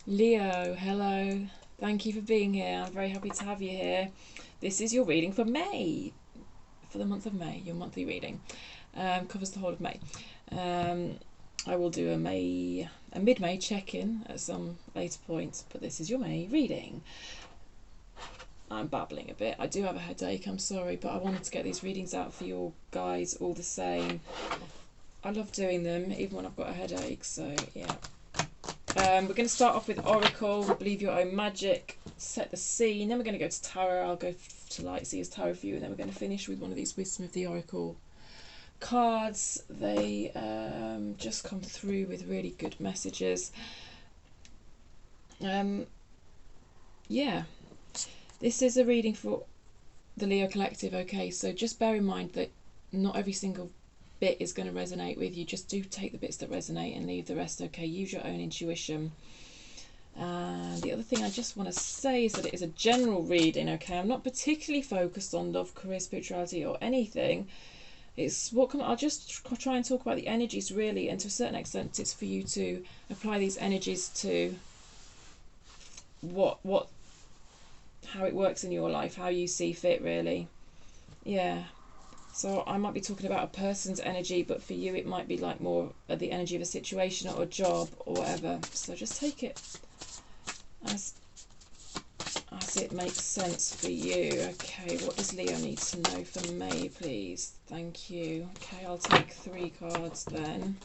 Leo, hello. Thank you for being here. I'm very happy to have you here. This is your reading for May, for the month of May, your monthly reading. Covers the whole of May. I will do a mid-May check-in at some later point, but this is your May reading. I'm babbling a bit. I do have a headache, I'm sorry, but I wanted to get these readings out for you guys all the same. I love doing them, even when I've got a headache, so yeah. We're going to start off with Oracle, Believe Your Own Magic, Set the Scene. Then we're going to go to Tarot. I'll go to Lightseer's Tarot for you, and then we're going to finish with one of these Wisdom of the Oracle cards. They just come through with really good messages. Yeah, this is a reading for the Leo Collective, okay? So just bear in mind that not every single bit is going to resonate with you. Just do take the bits that resonate and leave the rest, okay? Use your own intuition. And the other thing I just want to say is that it is a general reading, okay? I'm not particularly focused on love, career, spirituality or anything. It's I'll just try and talk about the energies really, and to a certain extent it's for you to apply these energies to how it works in your life, how you see fit really. Yeah. So I might be talking about a person's energy, but for you it might be like more the energy of a situation or a job or whatever. So just take it as it makes sense for you. Okay, what does Leo need to know for May, please? Thank you. Okay, I'll take 3 cards then.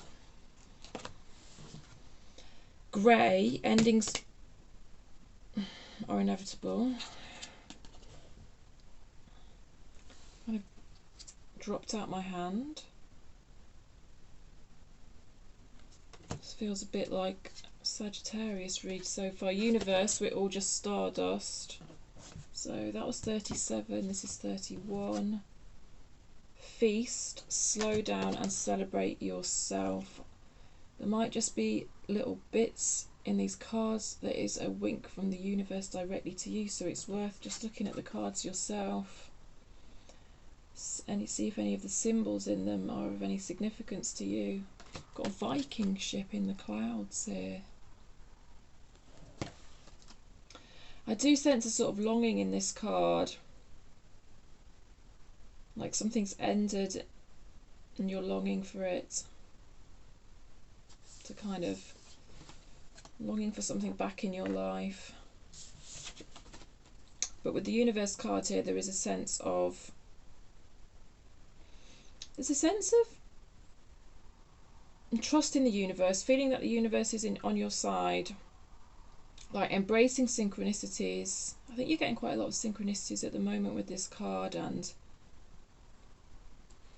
Grey, endings are inevitable. Dropped out my hand. This feels a bit like Sagittarius read so far. Universe, we're all just stardust. So that was 37, this is 31. Feast, slow down and celebrate yourself. There might just be little bits in these cards that is a wink from the universe directly to you, so it's worth just looking at the cards yourself and see if any of the symbols in them are of any significance to you. Got a Viking ship in the clouds here. I do sense a sort of longing in this card, like something's ended and you're longing for it, to kind of longing for something back in your life. But with the universe card here, there is a sense of trust in the universe, feeling that the universe is on your side, like embracing synchronicities. I think you're getting quite a lot of synchronicities at the moment with this card, and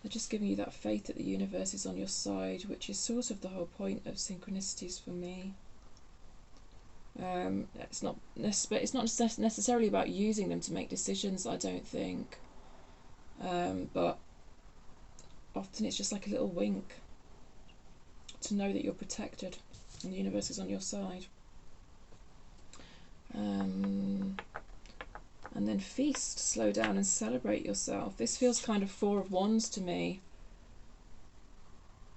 they're just giving you that faith that the universe is on your side, which is sort of the whole point of synchronicities for me. It's not necessarily about using them to make decisions, I don't think, but often it's just like a little wink to know that you're protected and the universe is on your side. And then feast, slow down and celebrate yourself. This feels kind of 4 of Wands to me.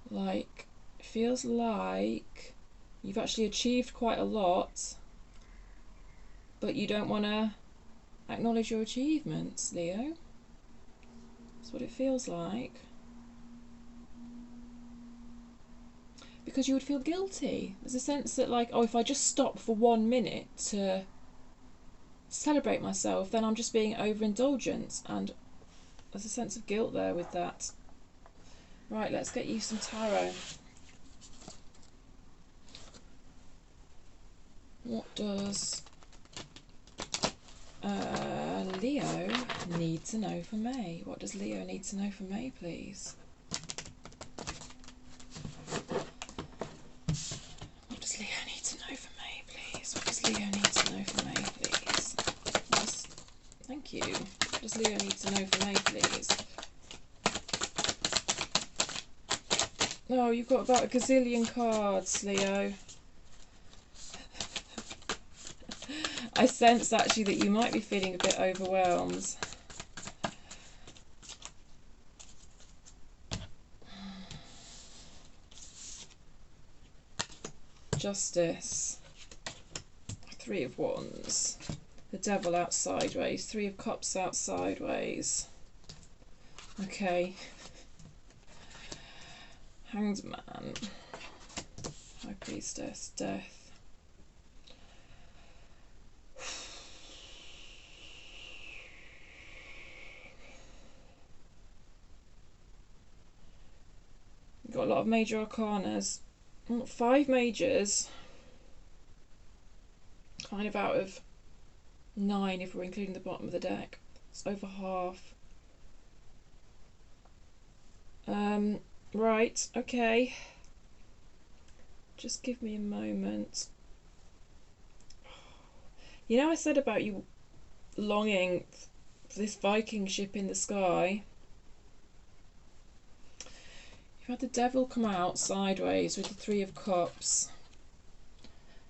Like, it feels like you've actually achieved quite a lot, but you don't want to acknowledge your achievements, Leo. That's what it feels like. Because you would feel guilty. There's a sense that, like, oh, if I just stop for 1 minute to celebrate myself, then I'm just being overindulgent, and there's a sense of guilt there with that. Right, let's get you some tarot. What does Leo need to know for May? What does Leo need to know for May, please? What does Leo need to know for May, please? What does Leo need to know for May, please? Thank you. What does Leo need to know for May, please? Oh, you've got about a gazillion cards, Leo. I sense actually that you might be feeling a bit overwhelmed. Justice. Three of Wands. The Devil out sideways. Three of Cups out sideways. Okay. Hanged Man. High Priestess. Death. We've got a lot of major arcanas. 5 majors. Kind of out of 9 if we're including the bottom of the deck. It's over half. Right, okay. Just give me a moment. You know, I said about you longing for this Viking ship in the sky. You've had the Devil come out sideways with the Three of Cups.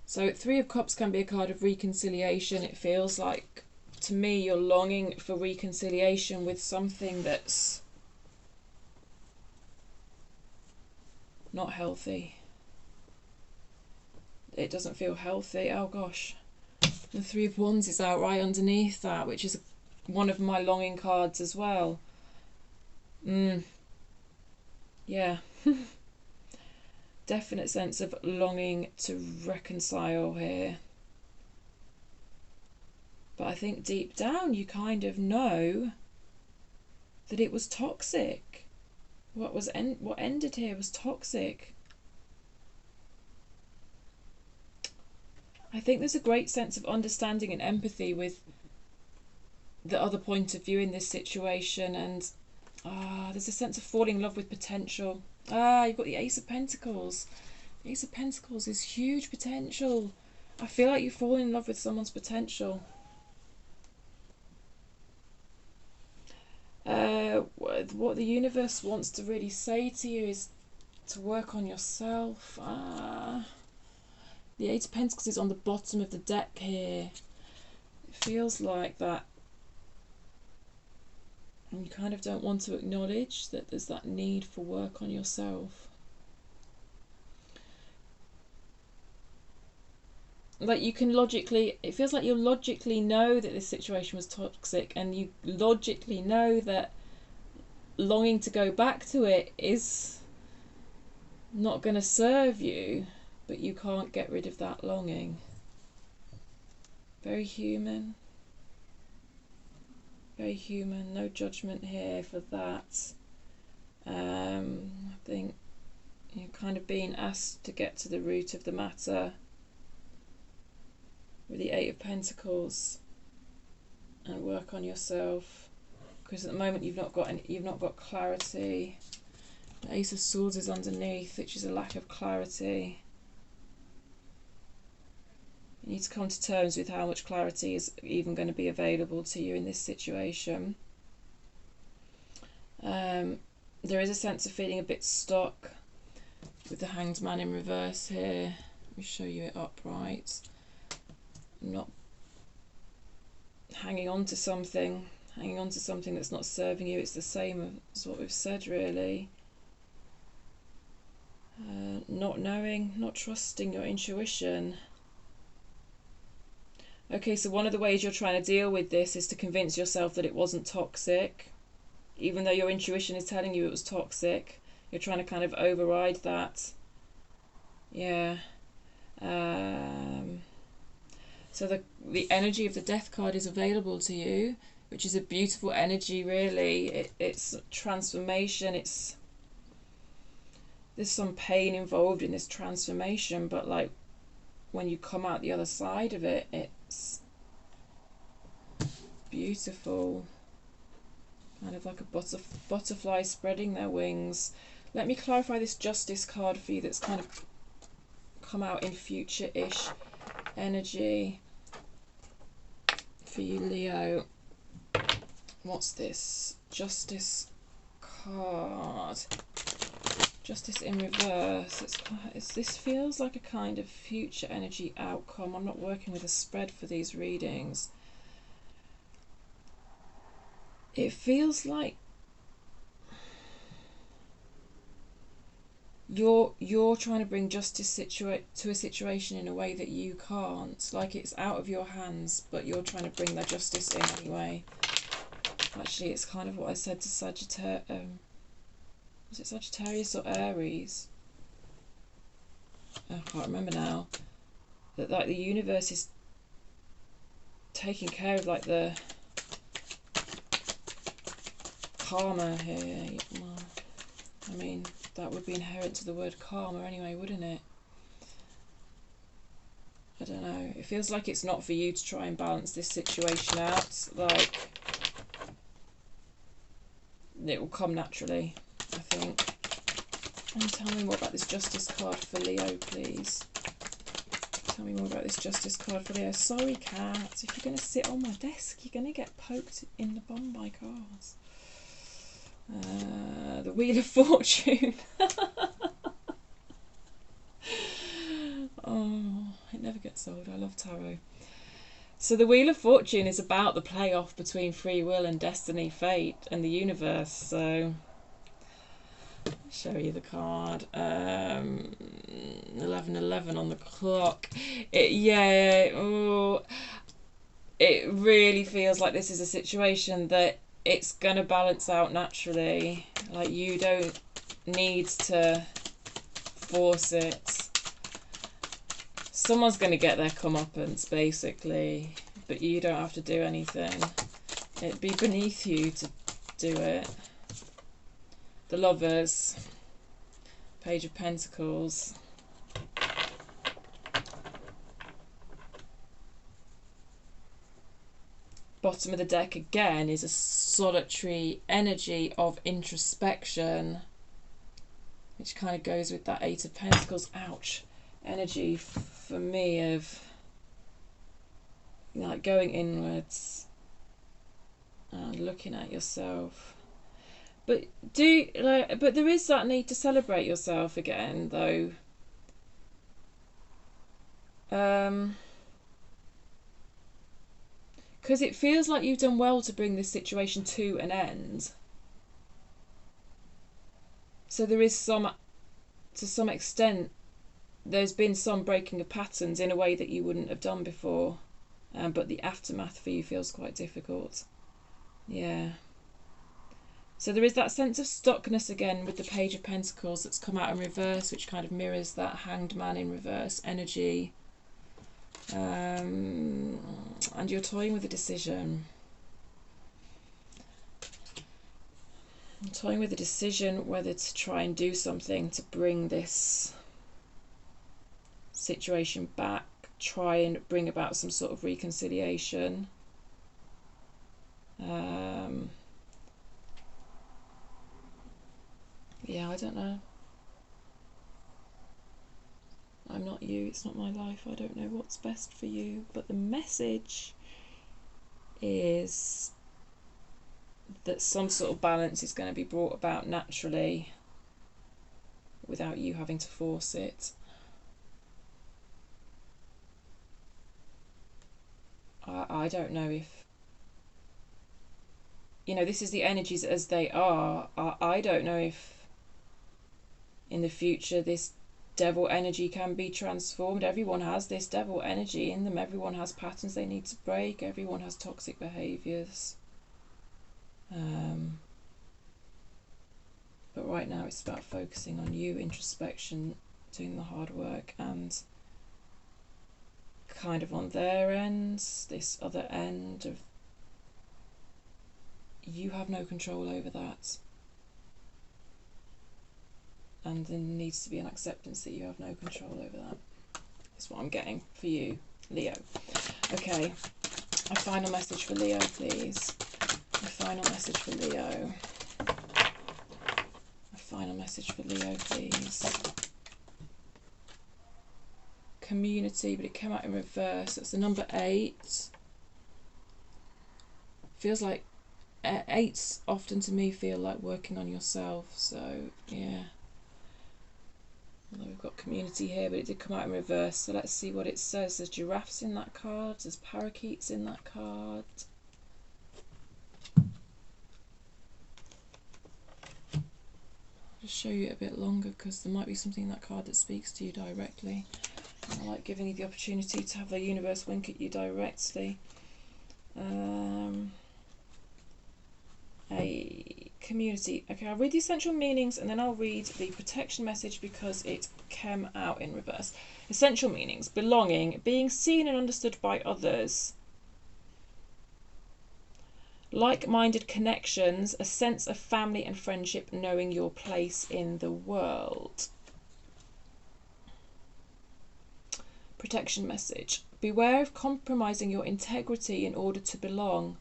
So Three of Cups can be a card of reconciliation. It feels like, to me, you're longing for reconciliation with something that's not healthy. It doesn't feel healthy. Oh gosh. The Three of Wands is out right underneath that, which is one of my longing cards as well. Yeah. Definite sense of longing to reconcile here. But I think deep down you kind of know that it was toxic. What ended here was toxic. I think there's a great sense of understanding and empathy with the other point of view in this situation, and there's a sense of falling in love with potential. You've got the Ace of Pentacles. The Ace of Pentacles is huge potential. I feel like you fall in love with someone's potential. What the universe wants to really say to you is to work on yourself. The Eight of Pentacles is on the bottom of the deck here. It feels like that. And you kind of don't want to acknowledge that there's that need for work on yourself. Like you can logically, it feels like you logically know that this situation was toxic, and you logically know that longing to go back to it is not going to serve you, but you can't get rid of that longing. Very human. Very human. No judgment here for that. I think you're kind of being asked to get to the root of the matter with the Eight of Pentacles and work on yourself, because at the moment you've not got clarity. The Ace of Swords is underneath, which is a lack of clarity. You need to come to terms with how much clarity is even going to be available to you in this situation. There is a sense of feeling a bit stuck with the Hanged Man in reverse here. Let me show you it upright. I'm not hanging on to something that's not serving you. It's the same as what we've said, really. Not knowing, not trusting your intuition. Okay, so one of the ways you're trying to deal with this is to convince yourself that it wasn't toxic. Even though your intuition is telling you it was toxic, you're trying to kind of override that. Yeah. So the energy of the Death card is available to you, which is a beautiful energy, really. It's transformation. There's some pain involved in this transformation, but like when you come out the other side of it, it's beautiful. Kind of like a butterfly spreading their wings. Let me clarify this Justice card for you that's kind of come out in future-ish energy for you, Leo. What's this? Justice card. Justice in reverse. This feels like a kind of future energy outcome. I'm not working with a spread for these readings. It feels like you're trying to bring justice to a situation in a way that you can't. Like, it's out of your hands, but you're trying to bring that justice in anyway. Actually, it's kind of what I said to Sagittarius. Was it Sagittarius or Aries? I can't remember now. That like the universe is taking care of like the karma here. Well, I mean, that would be inherent to the word karma anyway, wouldn't it? I don't know. It feels like it's not for you to try and balance this situation out. Like, it will come naturally, I think. And tell me more about this Justice card for Leo, please. Tell me more about this Justice card for Leo. Sorry, cat. If you're going to sit on my desk, you're going to get poked in the bum by cars. The Wheel of Fortune. Oh, it never gets old. I love tarot. So the Wheel of Fortune is about the playoff between free will and destiny, fate, and the universe. So I'll show you the card. 11:11 on the clock. It really feels like this is a situation that it's going to balance out naturally. Like, you don't need to force it. Someone's going to get their comeuppance, basically, but you don't have to do anything. It'd be beneath you to do it. The Lovers, Page of Pentacles. Bottom of the deck again is a solitary energy of introspection, which kind of goes with that Eight of Pentacles. Ouch. Energy for me of, you know, like going inwards and looking at yourself. But there is that need to celebrate yourself again, though. Because it feels like you've done well to bring this situation to an end. So there is to some extent, there's been some breaking of patterns in a way that you wouldn't have done before. But the aftermath for you feels quite difficult. Yeah. So there is that sense of stuckness again with the Page of Pentacles that's come out in reverse, which kind of mirrors that Hanged Man in reverse energy. And you're toying with a decision. I'm toying with a decision whether to try and do something to bring this situation back, try and bring about some sort of reconciliation. Yeah, I don't know. I'm not you, it's not my life, I don't know what's best for you, but the message is that some sort of balance is going to be brought about naturally without you having to force it. I don't know if, you know, this is the energies as they are. I don't know if in the future this devil energy can be transformed. Everyone has this devil energy in them. Everyone has patterns they need to break. Everyone has toxic behaviours. But right now it's about focusing on you, introspection, doing the hard work, and kind of on their end, this other end of, you have no control over that. And there needs to be an acceptance that you have no control over that. That's what I'm getting for you, Leo. Okay, a final message for Leo, please. A final message for Leo. A final message for Leo, please. Community, but it came out in reverse. That's the number 8. Feels like 8s often to me feel like working on yourself, so yeah. Although we've got community here, but it did come out in reverse, so let's see what it says. There's giraffes in that card, there's parakeets in that card. just show you it a bit longer because there might be something in that card that speaks to you directly. I like giving you the opportunity to have the universe wink at you directly. A community. Okay, I'll read the essential meanings and then I'll read the protection message because it came out in reverse. Essential meanings: belonging, being seen and understood by others, like-minded connections, a sense of family and friendship, knowing your place in the world. Protection message: beware of compromising your integrity in order to belong.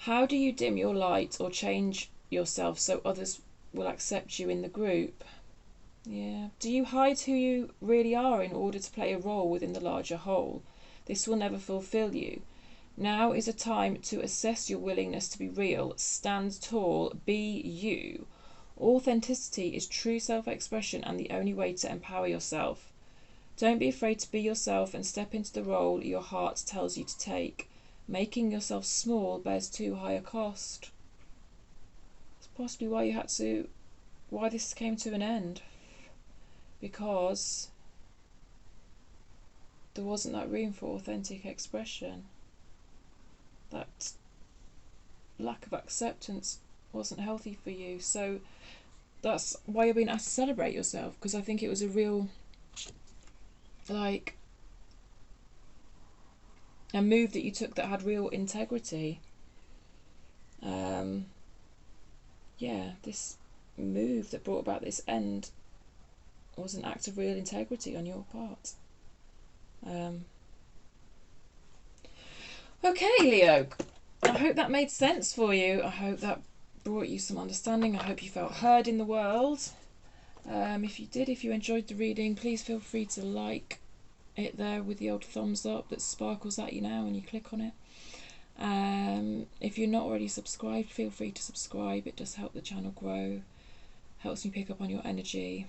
How do you dim your light or change yourself so others will accept you in the group? Yeah. Do you hide who you really are in order to play a role within the larger whole? This will never fulfill you. Now is a time to assess your willingness to be real. Stand tall. Be you. Authenticity is true self-expression and the only way to empower yourself. Don't be afraid to be yourself and step into the role your heart tells you to take. Making yourself small bears too high a cost. It's possibly why this came to an end. Because there wasn't that room for authentic expression. That lack of acceptance wasn't healthy for you. So that's why you're being asked to celebrate yourself, because I think it was a real, a move that you took that had real integrity. This move that brought about this end was an act of real integrity on your part. Okay, Leo, I hope that made sense for you. I hope that brought you some understanding. I hope you felt heard in the world. If you did, if you enjoyed the reading, please feel free to like it there with the old thumbs up that sparkles at you now when you click on it. If you're not already subscribed, feel free to subscribe. It does help the channel grow, helps me pick up on your energy,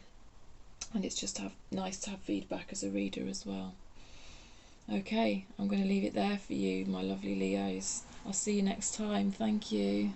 and it's just nice to have feedback as a reader as well. Okay, I'm going to leave it there for you, my lovely Leos. I'll see you next time. Thank you.